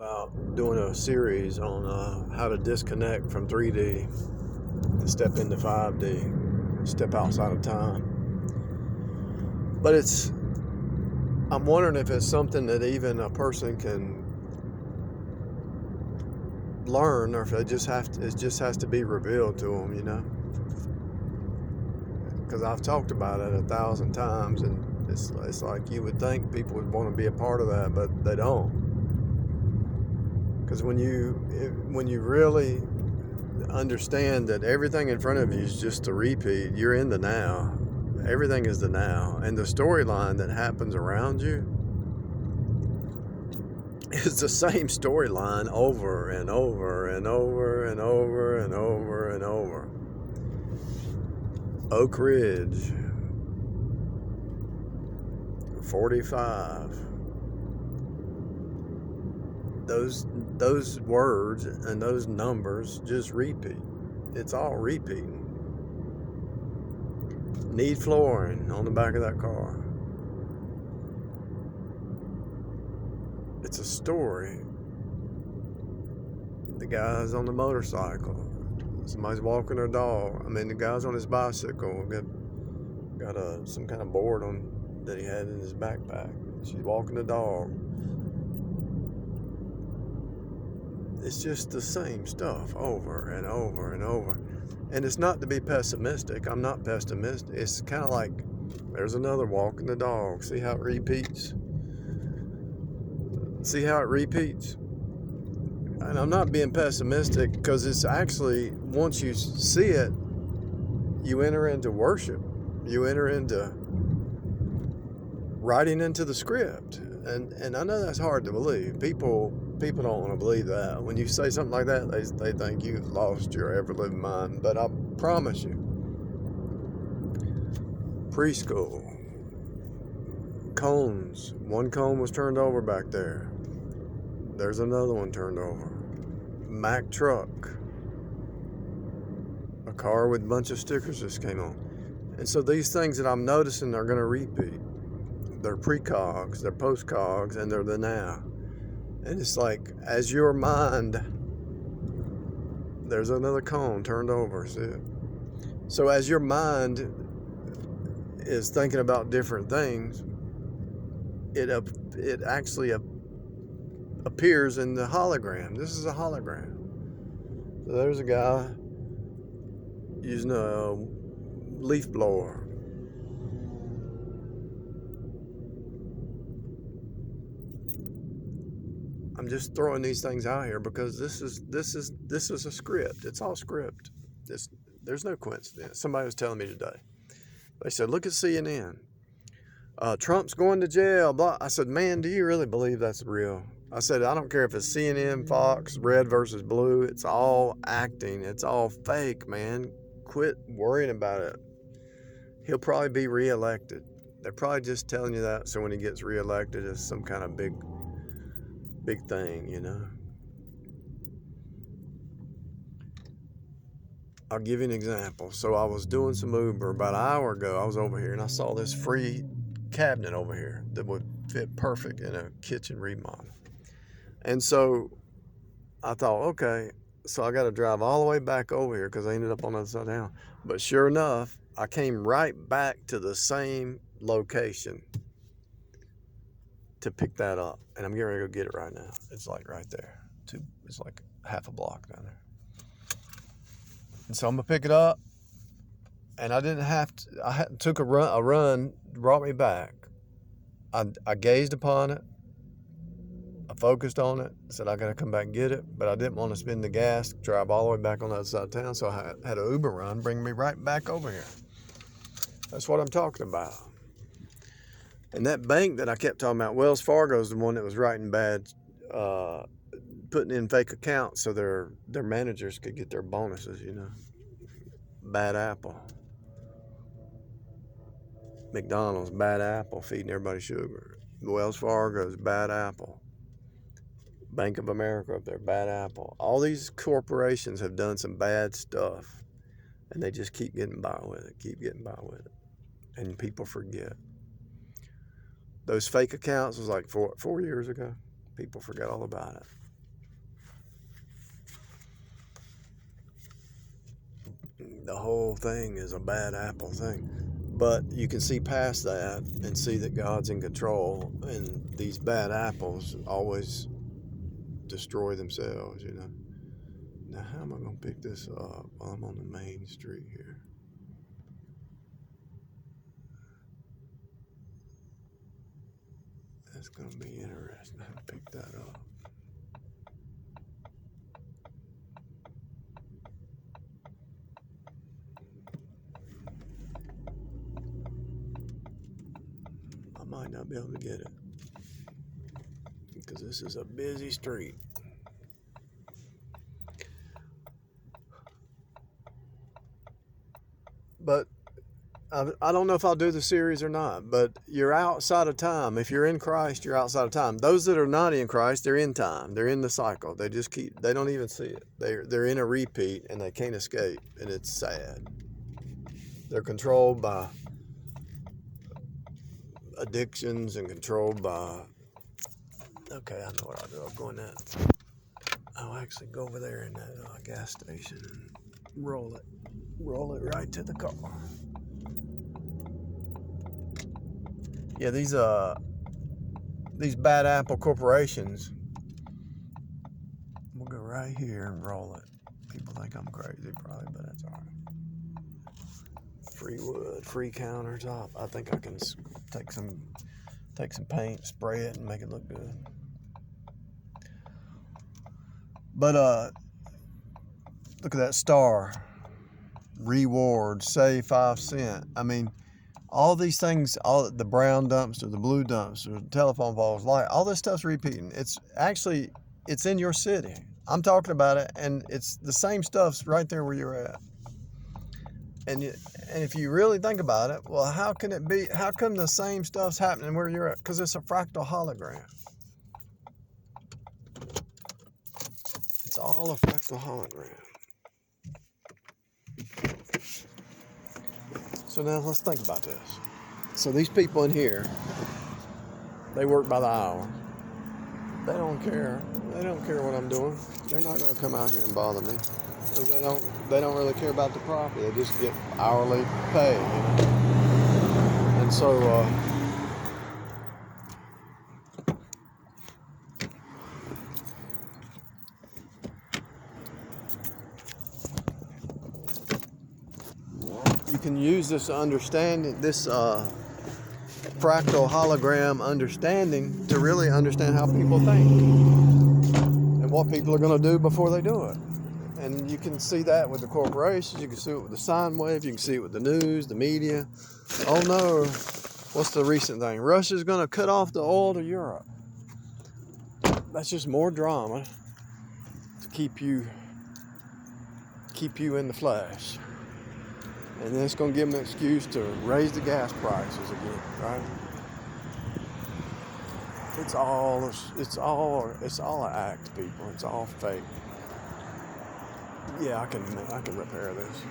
about doing a series on how to disconnect from 3D and step into 5D, step outside of time. But I'm wondering if it's something that even a person can learn, or if it just has to be revealed to them, Because I've talked about it 1,000 times, and it's like you would think people would want to be a part of that, but they don't. Because when you really understand that everything in front of you is just a repeat, you're in the now. Everything is the now, and the storyline that happens around you is the same storyline over and over and over and over and over and over. Oak Ridge, 45. Those words and those numbers just repeat. It's all repeating. Need flooring on the back of that car. It's a story. The guy's on the motorcycle. Somebody's walking their dog. The guy's on his bicycle. Got some kind of board that he had in his backpack. She's walking the dog. It's just the same stuff over and over and over. And it's not to be pessimistic. I'm not pessimistic. It's kind of like there's another walking the dog. See how it repeats? See how it repeats? And I'm not being pessimistic, because it's actually, once you see it, you enter into worship. You enter into writing into the script. And I know that's hard to believe. People don't want to believe that. When you say something like that, they think you've lost your ever-living mind. But I promise you, preschool, cones. One cone was turned over back there. There's another one turned over. Mack truck. A car with a bunch of stickers just came on. And so these things that I'm noticing are going to repeat. They're precogs, they're postcogs, and they're the now. And it's like, as your mind, there's another cone turned over, see it? So as your mind is thinking about different things, it actually appears in the hologram. This is a hologram. So there's a guy using a leaf blower. I'm just throwing these things out here because this is a script. It's all script. There's no coincidence. Somebody was telling me today. They said, look at CNN. Trump's going to jail. Blah. I said, man, do you really believe that's real? I said, I don't care if it's CNN, Fox, red versus blue. It's all acting. It's all fake, man. Quit worrying about it. He'll probably be reelected. They're probably just telling you that so when he gets reelected, it's some kind of big thing, I'll give you an example. So I was doing some Uber about an hour ago. I was over here and I saw this free cabinet over here that would fit perfect in a kitchen remodel. And so I thought, okay, so I got to drive all the way back over here because I ended up on the other side down. But sure enough, I came right back to the same location to pick that up. And I'm getting ready to go get it right now. It's like right there. It's like half a block down there. And so I'm going to pick it up. And I didn't have to, took a run, brought me back. I gazed upon it. I focused on it. Said I got to come back and get it. But I didn't want to spend the gas, drive all the way back on the other side of town. So I had an Uber run, bring me right back over here. That's what I'm talking about. And that bank that I kept talking about, Wells Fargo, is the one that was writing bad, putting in fake accounts so their managers could get their bonuses, Bad apple. McDonald's, bad apple, feeding everybody sugar. Wells Fargo's bad apple. Bank of America up there, bad apple. All these corporations have done some bad stuff, and they just keep getting by with it, and people forget. Those fake accounts was like 4 years ago. People forgot all about it. The whole thing is a bad apple thing. But you can see past that and see that God's in control, and these bad apples always destroy themselves, you know. Now, how am I going to pick this up? Well, I'm on the main street here. That's going to be interesting how to pick that up. I might not be able to get it because this is a busy street. But I don't know if I'll do the series or not, but you're outside of time. If you're in Christ, you're outside of time. Those that are not in Christ, they're in time. They're in the cycle. They don't even see it. They're in a repeat and they can't escape, and it's sad. They're controlled by addictions and controlled by, okay, I know what I'll do. I'll go in that. I'll actually go over there in that gas station and roll it right to the car. Yeah, these bad apple corporations, we'll go right here and roll it. People think I'm crazy probably, but that's all right. Free wood, free countertop. I think I can take some paint, spray it, and make it look good. But look at that star. Reward, save 5 cents. I mean, all these things, all the brown dumpster, the blue dumpster, the telephone poles, light, all this stuff's repeating. It's in your city. I'm talking about it, and it's the same stuff's right there where you're at. And if you really think about it, well, how can it be? How come the same stuff's happening where you're at? Because it's a fractal hologram. It's all a fractal hologram. So now let's think about this. So these people in here, they work by the hour. They don't care. They don't care what I'm doing. They're not going to come out here and bother me because they don't really care about the profit. They just get hourly pay, you know. And so you can use this understanding, this fractal hologram understanding, to really understand how people think and what people are going to do before they do it. And you can see that with the corporations. You can see it with the sine wave. You can see it with the news, the media. Oh no, what's the recent thing? Russia's going to cut off the oil to Europe. That's just more drama to keep you in the flesh. And then it's going to give them an excuse to raise the gas prices again, right? It's all an act, people. It's all fake. Yeah, I can repair this.